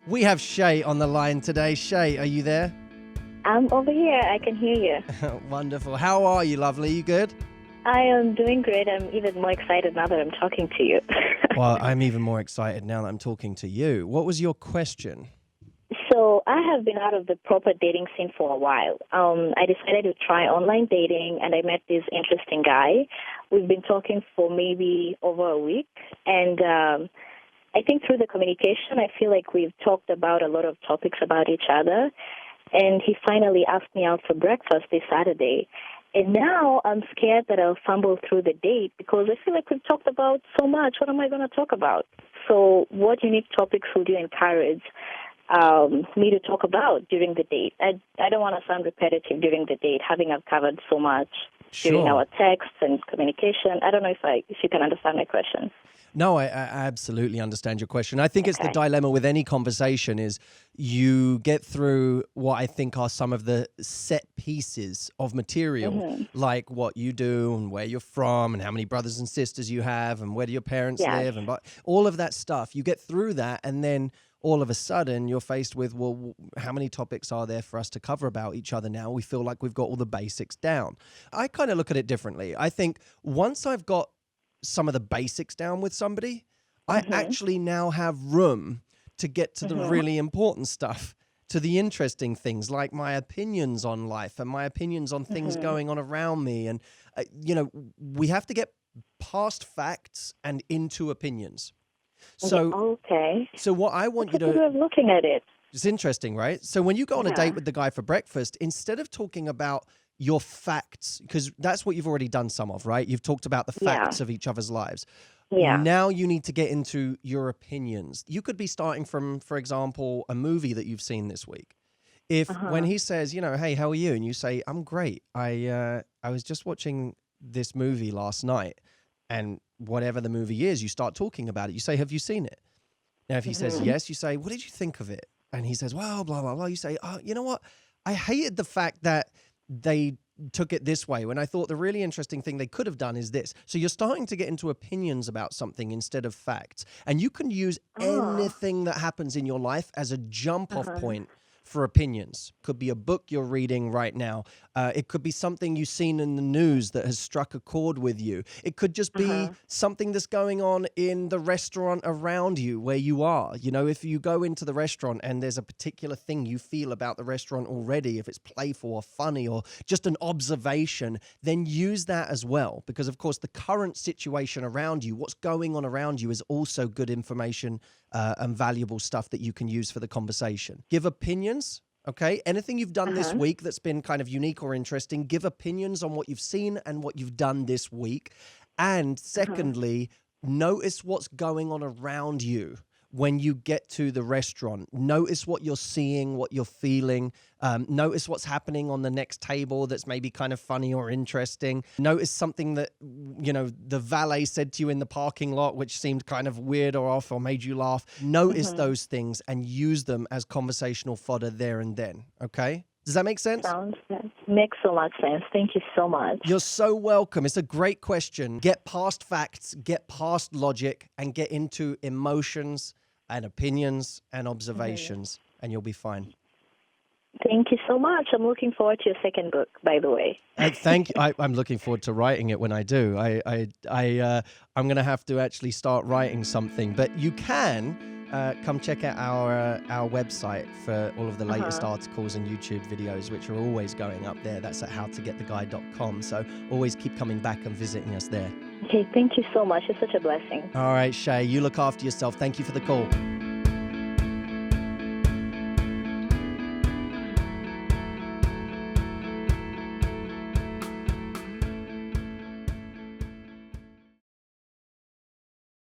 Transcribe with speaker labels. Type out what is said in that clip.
Speaker 1: We have Shay on the line today. Shay, are you there?
Speaker 2: I'm over here. I can hear you.
Speaker 1: Wonderful. How are you, lovely? You good?
Speaker 2: I am doing great. I'm even more excited now that I'm talking to you.
Speaker 1: Well, I'm even more excited now that I'm talking to you. What was your question?
Speaker 2: So I have been out of the proper dating scene for a while. I decided to try online dating, and I met this interesting guy. We've been talking for maybe over a week, and I think through the communication, I feel like we've talked about a lot of topics about each other, and he finally asked me out for breakfast this Saturday. And now I'm scared that I'll fumble through the date because I feel like we've talked about so much. What am I going to talk about? So what unique topics would you encourage me to talk about during the date? I don't want to sound repetitive during the date, having I've covered so much during our texts and communication. I don't know if you can understand my question.
Speaker 1: No, I absolutely understand your question. I think it's the dilemma with any conversation is you get through what I think are some of the set pieces of material, like what you do and where you're from and how many brothers and sisters you have and where do your parents live and all of that stuff. You get through that and then all of a sudden you're faced with, well, how many topics are there for us to cover about each other now? We feel like we've got all the basics down. I kind of look at it differently. I think once I've got some of the basics down with somebody, I actually now have room to get to the really important stuff, to the interesting things like my opinions on life and my opinions on things going on around me. And, we have to get past facts and into opinions. So, so what I want you to...
Speaker 2: That's a good way of looking at it.
Speaker 1: It's interesting, right? So when you go on a date with the guy for breakfast, instead of talking about your facts, because that's what you've already done some of, right? You've talked about the facts of each other's lives. Yeah. Now you need to get into your opinions. You could be starting from, for example, a movie that you've seen this week. If when he says, hey, how are you? And you say, I'm great. I was just watching this movie last night, and whatever the movie is, you start talking about it. You say, have you seen it? Now, if he says yes, you say, what did you think of it? And he says, well, blah, blah, blah. You say, oh, you know what? I hated the fact that they took it this way when I thought the really interesting thing they could have done is this. So you're starting to get into opinions about something instead of facts. And you can use anything that happens in your life as a jump-off point for opinions. Could be a book you're reading right now. It could be something you've seen in the news that has struck a chord with you. It could just be something that's going on in the restaurant around you where you are. If you go into the restaurant and there's a particular thing you feel about the restaurant already, if it's playful or funny or just an observation, then use that as well. Because, of course, the current situation around you, what's going on around you is also good information and valuable stuff that you can use for the conversation. Give opinions, okay? Anything you've done this week that's been kind of unique or interesting, give opinions on what you've seen and what you've done this week. And secondly, notice what's going on around you when you get to the restaurant. Notice what you're seeing, what you're feeling. Notice what's happening on the next table that's maybe kind of funny or interesting. Notice something that, the valet said to you in the parking lot, which seemed kind of weird or off or made you laugh. Notice those things and use them as conversational fodder there and then, okay? Does that make sense?
Speaker 2: Makes so much sense. Thank you so much.
Speaker 1: You're so welcome. It's a great question. Get past facts, get past logic, and get into emotions and opinions and observations, and you'll be fine.
Speaker 2: Thank you so much. I'm looking forward to your second book, by the way.
Speaker 1: Thank you. I'm looking forward to writing it when I do. I'm going to have to actually start writing something, but you can come check out our website for all of the latest articles and YouTube videos, which are always going up there. That's at howtogettheguy.com. So always keep coming back and visiting us there.
Speaker 2: Okay, thank you so much. It's such a blessing.
Speaker 1: All right, Shay, you look after yourself. Thank you for the call.